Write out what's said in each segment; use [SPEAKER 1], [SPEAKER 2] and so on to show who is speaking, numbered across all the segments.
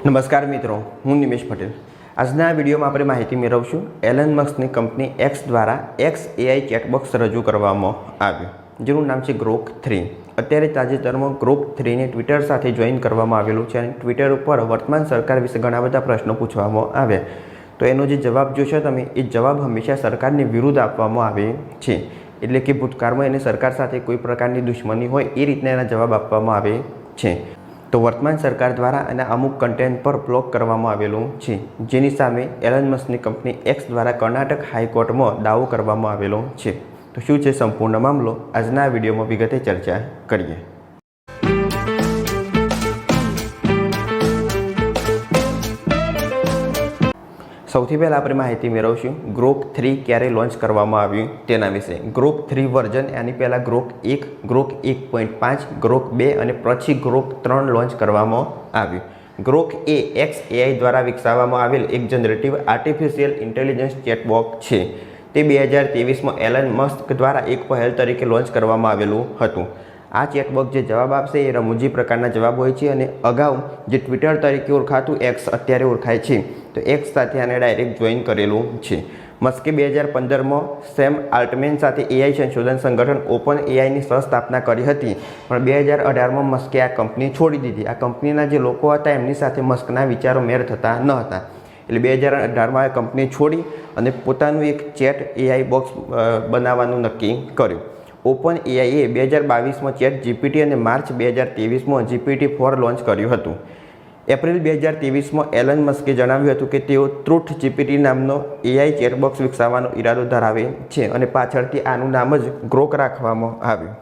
[SPEAKER 1] નમસ્કાર મિત્રો, હું નિમેશ પટેલ। આજના આ વિડીયોમાં આપણે માહિતી મેળવશું એલન મસ્કની કંપની એક્સ દ્વારા XAI ચેટબોક્સ રજૂ કરવામાં આવ્યું, જેનું નામ છે ગ્રોક 3। અત્યારે તાજેતરમાં ગ્રોક 3ને ટ્વિટર સાથે જોઈન કરવામાં આવેલું છે અને ટ્વિટર ઉપર વર્તમાન સરકાર વિશે ઘણા બધા પ્રશ્નો પૂછવામાં આવ્યા, તો એનો જે જવાબ જોશો તમે એ જવાબ હંમેશા સરકારની વિરુદ્ધ આપવામાં આવે છે, એટલે કે ભૂતકાળમાં એને સરકાર સાથે કોઈ પ્રકારની દુશ્મની હોય એ રીતના એના જવાબ આપવામાં આવે છે। તો વર્તમાન સરકાર દ્વારા એના અમુક કન્ટેન્ટ પર બ્લોક કરવામાં આવેલું છે, જેની સામે એલન મસ્કની કંપની એક્સ દ્વારા કર્ણાટક હાઈકોર્ટમાં દાવો કરવામાં આવેલો છે। તો શું છે સંપૂર્ણ મામલો, આજના વિડીયોમાં વિગતે ચર્ચા કરીએ। સૌથી પહેલાં આપણે માહિતી મેળવશું ગ્રોક 3 ક્યારે લોન્ચ કરવામાં આવ્યું તેના વિશે। ગ્રોક 3 વર્ઝન એની પહેલાં ગ્રોક 1, ગ્રોક 1.5, ગ્રોક 2 અને પછી ગ્રોક 3 લોન્ચ કરવામાં આવ્યું। ગ્રોક એ XAI દ્વારા વિકસાવવામાં આવેલ એક જનરેટિવ આર્ટિફિશિયલ ઇન્ટેલિજન્સ ચેટબોક્સ છે। તે 2023માં એલન મસ્ક દ્વારા એક પહેલ તરીકે લોન્ચ કરવામાં આવેલું હતું। આ ચેટબોક્સ જે જવાબ આપશે એ રમૂજી પ્રકારના જવાબ હોય છે અને અગાઉ જે ટ્વિટર તરીકે ઓળખાતું એક્સ અત્યારે ઓળખાય છે, તો એક્સ સાથે આને ડાયરેક્ટ જોઈન કરેલું છે। મસ્કે 2015માં સેમ આલ્ટમેન સાથે AI સંશોધન સંગઠન ઓપન AIની સહસ્થાપના કરી હતી, પણ 2018માં મસ્કે આ કંપની છોડી દીધી। આ કંપનીના જે લોકો હતા એમની સાથે મસ્કના વિચારો મેળ થતા ન હતા, એટલે 2018માં આ કંપની છોડી અને પોતાનું એક ચેટ AI બોક્સ બનાવવાનું નક્કી કર્યું। ઓપન AIએ 2022માં ચેટ GPT અને માર્ચ 2023માં GPT-4 લોન્ચ કર્યું હતું। એપ્રિલ 2023માં એલન મસ્કે જણાવ્યું હતું કે તેઓ ટ્રુથ GPT નામનો AI ચેટબોક્સ વિકસાવવાનો ઈરાદો ધરાવે છે અને પાછળથી આનું નામ જ ગ્રોક રાખવામાં આવ્યું।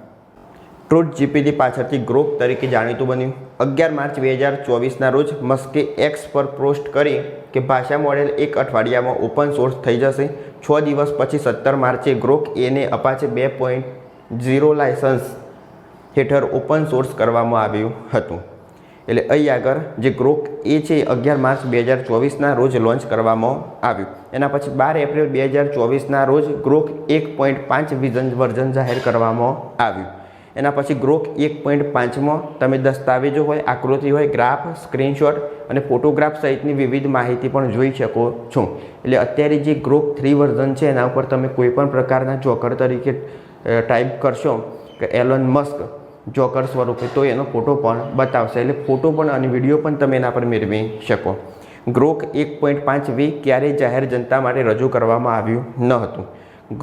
[SPEAKER 1] ટ્રુથ GPT પાછળથી ગ્રોક તરીકે જાણીતું બન્યું। 11 માર્ચ 2024ના રોજ મસ્કે એક્સ પર પોસ્ટ કરી કે ભાષા મોડેલ એક અઠવાડિયામાં ઓપન સોર્સ થઈ જશે। 6 દિવસ પછી 17 માર્ચે ગ્રોક એને અપાચે 2.0 લાયસન્સ હેઠળ ઓપન સોર્સ કરવામાં આવ્યું હતું। એટલે અહીં આગળ જે ગ્રોક એ છે 11 માર્ચ 2024ના રોજ લોન્ચ કરવામાં આવ્યું। એના પછી 12 એપ્રિલ 2024ના રોજ ગ્રોક 1.5 વર્ઝન જાહેર કરવામાં આવ્યું। એના પછી ગ્રોક 1.5માં તમે દસ્તાવેજો હોય, આકૃતિ હોય, ગ્રાફ, સ્ક્રીનશોટ અને ફોટોગ્રાફ સહિતની વિવિધ માહિતી પણ જોઈ શકો છો। એટલે અત્યારે જે ગ્રોક 3 વર્ઝન છે એના ઉપર તમે કોઈ પણ પ્રકારના જોકર તરીકે ટાઈપ કરશો કે એલન મસ્ક જોકર સ્વરૂપે, તો એનો ફોટો પણ બતાવશે, એટલે ફોટો પણ અને વિડીયો પણ તમે એના પર મેળવી શકો। ગ્રોક 1.5V ક્યારેય જાહેર જનતા માટે રજૂ કરવામાં આવ્યું ન હતું।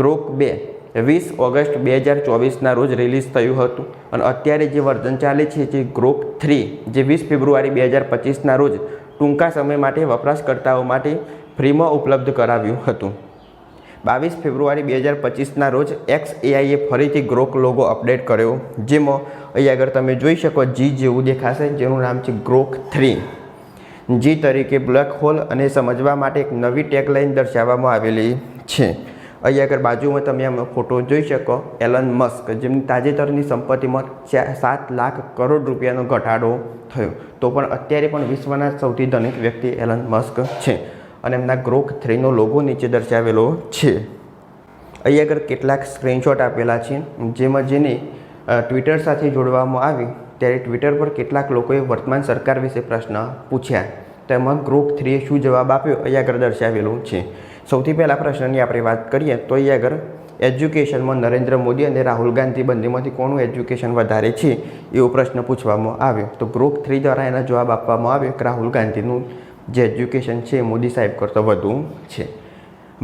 [SPEAKER 1] ગ્રોક 2 20 ઓગસ્ટ 2024ના રોજ રિલીઝ થયું હતું અને અત્યારે જે વર્ઝન ચાલે છે જે ગ્રોક 3 જે 20 ફેબ્રુઆરી 2025ના રોજ ટૂંકા સમય માટે વપરાશકર્તાઓ માટે ફ્રીમાં ઉપલબ્ધ કરાવ્યું હતું। 22 ફેબ્રુઆરી 2025ના રોજ XAIએ ફરીથી ગ્રોક લોગો અપડેટ કર્યો, જેમાં અહીં આગળ તમે જોઈ શકો G જેવું દેખાશે, જેનું નામ છે ગ્રોક 3। G તરીકે બ્લેક હોલ અને સમજવા માટે એક નવી ટેગલાઇન દર્શાવવામાં આવેલી છે। અહીં આગળ બાજુમાં તમે આમ ફોટો જોઈ શકો એલન મસ્ક, જેમની તાજેતરની સંપત્તિમાં 7 લાખ કરોડ રૂપિયાનો ઘટાડો થયો, તો પણ અત્યારે પણ વિશ્વના સૌથી ધનિક વ્યક્તિ એલન મસ્ક છે અને એમના ગ્રોક 3નો લોગો નીચે દર્શાવેલો છે। અહીં આગળ કેટલાક સ્ક્રીનશોટ આપેલા છે, જેમાં જેને ટ્વિટર સાથે જોડવામાં આવી ત્યારે ટ્વિટર પર કેટલાક લોકોએ વર્તમાન સરકાર વિશે પ્રશ્ન પૂછ્યા, તેમાં ગ્રોક 3એ શું જવાબ આપ્યો અહીં આગળ દર્શાવેલું છે। સૌથી પહેલાં પ્રશ્નની આપણે વાત કરીએ તો અહીં આગળ એજ્યુકેશનમાં નરેન્દ્ર મોદી અને રાહુલ ગાંધી બંનેમાંથી કોનું એજ્યુકેશન વધારે છે એવો પ્રશ્ન પૂછવામાં આવ્યો, તો ગ્રોક 3 દ્વારા એના જવાબ આપવામાં આવ્યો કે રાહુલ ગાંધીનું જે એજ્યુકેશન છે મોદી સાહેબ કરતાં વધુ છે।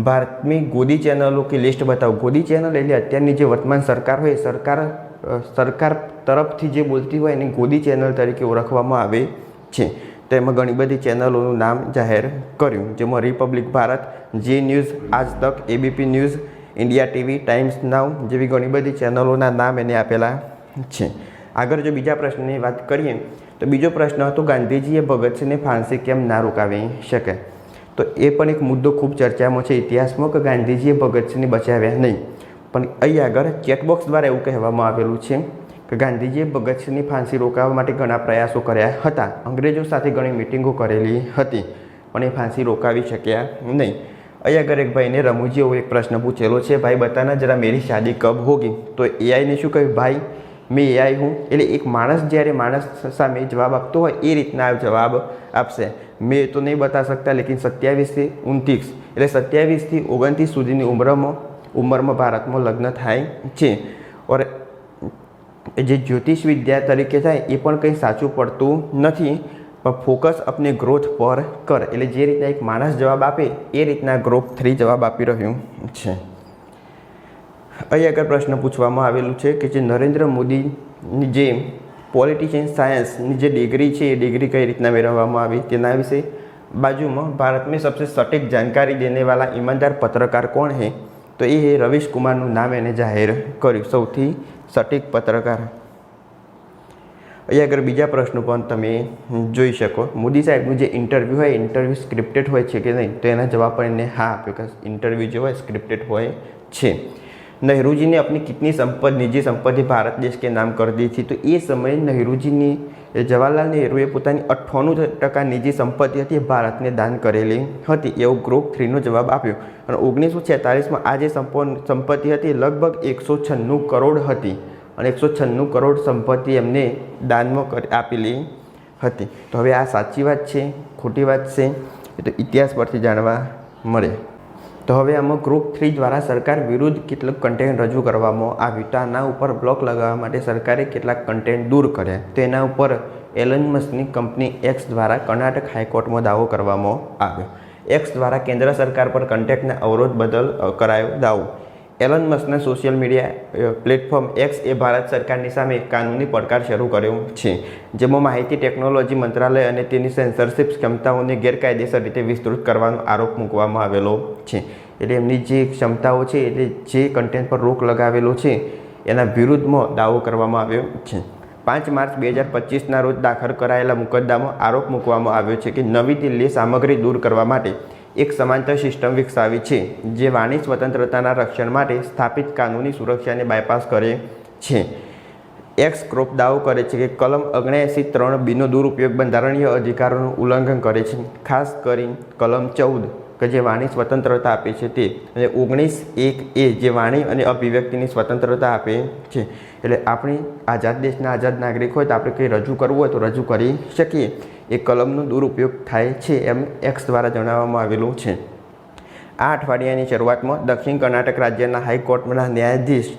[SPEAKER 1] ભારતની ગોદી ચેનલો કે લિસ્ટ બતાવો। ગોદી ચેનલ એટલે અત્યારની જે વર્તમાન સરકાર હોય, સરકાર તરફથી જે બોલતી હોય એને ગોદી ચેનલ તરીકે ઓળખવામાં આવે છે। તેમાં ઘણી બધી ચેનલોનું નામ જાહેર કર્યું, જેમાં રિપબ્લિક ભારત, જી news, Aaj Tak, ABP news, India TV, Times Now જેવી ઘણી બધી ચેનલોના નામ એને આપેલા છે। આગળ જો બીજા પ્રશ્નની વાત કરીએ તો બીજો પ્રશ્ન હતો ગાંધીજીએ ભગતસિંહને ફાંસી કેમ ના રોકાવી શકે, તો એ પણ એક મુદ્દો ખૂબ ચર્ચામાં છે ઇતિહાસમાં કે ગાંધીજીએ ભગતસિંહને બચાવ્યા નહીં, પણ અહીં આગળ ચેટબોક્સ દ્વારા એવું કહેવામાં આવેલું છે કે ગાંધીજીએ ભગતસિંહની ફાંસી રોકાવા માટે ઘણા પ્રયાસો કર્યા હતા, અંગ્રેજો સાથે ઘણી મિટિંગો કરેલી હતી, પણ એ ફાંસી રોકાવી શક્યા નહીં। અહીં આગળ એક ભાઈને રમૂજી એવો એક પ્રશ્ન પૂછેલો છે, ભાઈ બતાના જરા મેરી શાદી કબ હોગી, તો AIને શું કહ્યું, ભાઈ મેં એઆઈ હું, એટલે એક માણસ જ્યારે માણસ સામે જવાબ આપતો હોય એ રીતના જવાબ આપશે. મેં તો નહીં બતા सकता लेकिन 27 થી 29 એટલે 27 થી 29 સુધીની ઉંમરમાં ભારતમાં લગ્ન થાય છે. ઓર જે જ્યોતિષ વિદ્યા તરીકે થાય એ પણ કંઈ સાચું પડતું નથી, પણ ફોકસ अपने ગ્રોથ પર કર, એટલે જે રીતના એક માણસ જવાબ આપે એ રીતના ગ્રોથ 3 જવાબ આપી રહ્યું છે. અહીં આગળ પ્રશ્ન પૂછવામાં આવેલું છે કે જે નરેન્દ્ર મોદીની જે પોલિટિશિયન સાયન્સની જે ડિગ્રી છે એ ડિગ્રી કઈ રીતના મેળવવામાં આવી તેના વિશે. બાજુમાં ભારત में सबसे सटीक जानकारी देने वाला ईमानदार पत्रकार कौन है, तो ये रवीश कुमारનું નામ એને જાહેર કર્યું, સૌથી સટીક પત્રકાર. અહીં આગળ બીજા પ્રશ્નો પણ તમે જોઈ શકો. મોદી સાહેબનું જે ઇન્ટરવ્યૂ હોય ઇન્ટરવ્યૂ સ્ક્રિપ્ટેડ હોય છે કે નહીં, તો એના જવાબ પણ એને હા આપ્યો કે ઇન્ટરવ્યૂ જે હોય સ્ક્રિપ્ટેડ હોય છે. नेहरू जी ने अपनी कितनी संपत्ति निजी संपत्ति भारत देश के नाम कर दी थी, तो ये समय नेहरू जी ने जवाहरलाल नेहरूले પોતાની 98% નિજી સંપત્તિ હતી એ ભારતને દાન કરેલી હતી, એવો ગ્રુપ 3નો જવાબ આપ્યો. અને 1946માં આ જે સંપત્તિ હતી લગભગ 196 કરોડ હતી અને 196 કરોડ સંપત્તિ એમને દાનમાં આપેલી હતી. તો હવે આ સાચી વાત છે ખોટી વાત છે એ તો ઇતિહાસ પરથી જાણવા મળે. તો હવે આમાં ગ્રુપ 3 દ્વારા સરકાર વિરુદ્ધ કેટલાક કન્ટેન્ટ રજૂ કરવામાં આવ્યું. તો આના ઉપર બ્લોક લગાવવા માટે સરકારે કેટલાક કન્ટેન્ટ દૂર કર્યા. તો એના ઉપર એલન મસ્કની કંપની એક્સ દ્વારા કર્ણાટક હાઈકોર્ટમાં દાવો કરવામાં આવ્યો. એક્સ દ્વારા કેન્દ્ર સરકાર પર કન્ટેન્ટના અવરોધ બદલ કરાયો દાવો. એલન મસ્કના સોશિયલ મીડિયા પ્લેટફોર્મ એક્સ એ ભારત સરકારની સામે કાનૂની પડકાર શરૂ કર્યો છે, જેમાં માહિતી ટેકનોલોજી મંત્રાલય અને તેની સેન્સરશિપ ક્ષમતાઓને ગેરકાયદેસર રીતે વિસ્તૃત કરવાનો આરોપ મૂકવામાં આવેલો છે. એટલે એમની જે ક્ષમતાઓ છે એટલે જે કન્ટેન્ટ પર રોક લગાવેલો છે એના વિરુદ્ધમાં દાવો કરવામાં આવ્યો છે. 5 માર્ચ 2025ના રોજ દાખલ કરાયેલા મુકદ્દમામાં આરોપ મૂકવામાં આવ્યો છે કે નવી દિલ્હી સામગ્રી દૂર કરવા માટે એક સમાંતર સિસ્ટમ વિકસાવી છે, જે વાણી સ્વતંત્રતાના રક્ષણ માટે સ્થાપિત કાનૂની સુરક્ષાને બાયપાસ કરે છે. એક્સ ગ્રુપ દાવો કરે છે કે કલમ 79(3)(b)નો દુરુપયોગ બંધારણીય અધિકારોનું ઉલ્લંઘન કરે છે, ખાસ કરીને કલમ 14 કે જે વાણી સ્વતંત્રતા આપે છે તે, અને 19(1)(a) જે વાણી અને અભિવ્યક્તિની સ્વતંત્રતા આપે છે. એટલે આપણી આઝાદ દેશના આઝાદ નાગરિક હોય તો આપણે કંઈ રજૂ કરવું હોય તો રજૂ કરી શકીએ. એ કલમનો દુરુપયોગ થાય છે એમ એક્સ દ્વારા જણાવવામાં આવેલું છે. આ અઠવાડિયાની શરૂઆતમાં દક્ષિણ કર્ણાટક રાજ્યના હાઈકોર્ટના ન્યાયાધીશ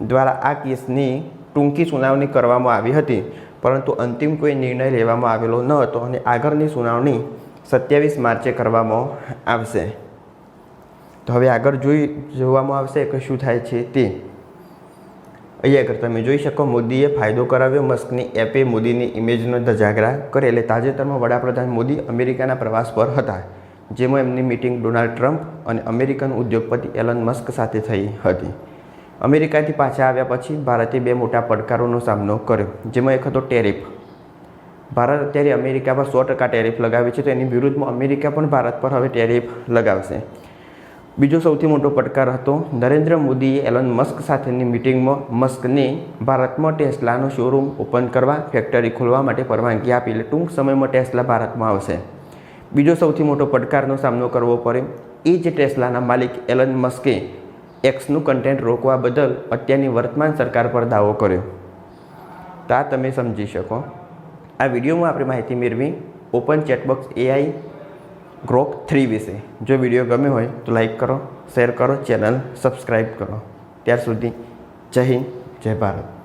[SPEAKER 1] દ્વારા આ કેસની ટૂંકી સુનાવણી કરવામાં આવી હતી, પરંતુ અંતિમ કોઈ નિર્ણય લેવામાં આવેલો ન હતો અને આગળની સુનાવણી 27 માર્ચે કરવામાં આવશે. તો હવે આગળ જોવામાં આવશે કે શું થાય છે તે. અહીં આગળ તમે જોઈ શકો મોદીએ ફાયદો કરાવ્યો, મસ્કની એપે મોદીની ઇમેજનો ધજાગરા કરે. એટલે તાજેતરમાં વડાપ્રધાન મોદી અમેરિકાના પ્રવાસ પર હતા, જેમાં એમની મિટિંગ ડોનાલ્ડ ટ્રમ્પ અને અમેરિકન ઉદ્યોગપતિ એલન મસ્ક સાથે થઈ હતી. અમેરિકાથી પાછા આવ્યા પછી ભારતે 2 મોટા પડકારોનો સામનો કર્યો, જેમાં એક હતો ટેરિફ. ભારત અત્યારે અમેરિકા પર 100% ટેરિફ લગાવે છે, તો એની વિરુદ્ધમાં અમેરિકા પણ ભારત પર હવે ટેરિફ લગાવશે. બીજો સૌથી મોટો પડકાર હતો નરેન્દ્ર મોદીએ એલન મસ્ક સાથેની મિટિંગમાં મસ્કને ભારતમાં ટેસ્લાનો શોરૂમ ઓપન કરવા, ફેક્ટરી ખોલવા માટે પરવાનગી આપી. એટલે ટૂંક સમયમાં ટેસ્લા ભારતમાં આવશે. બીજો સૌથી મોટો પડકારનો સામનો કરવો પડે એ જે ટેસ્લાના માલિક એલન મસ્કે એક્સનું કન્ટેન્ટ રોકવા બદલ અત્યારની વર્તમાન સરકાર પર દાવો કર્યો. તો આ તમે સમજી શકો. આ વિડીયોમાં આપણે માહિતી મેળવી ઓપન ચેટબોક્સ એઆઈ ગ્રોક 3 વિશે. જો વિડીયો ગમ્યો હોય તો લાઈક કરો, શેર કરો, ચેનલ સબસ્ક્રાઈબ કરો. ત્યાર સુધી જય હિન્દ, જય ભારત.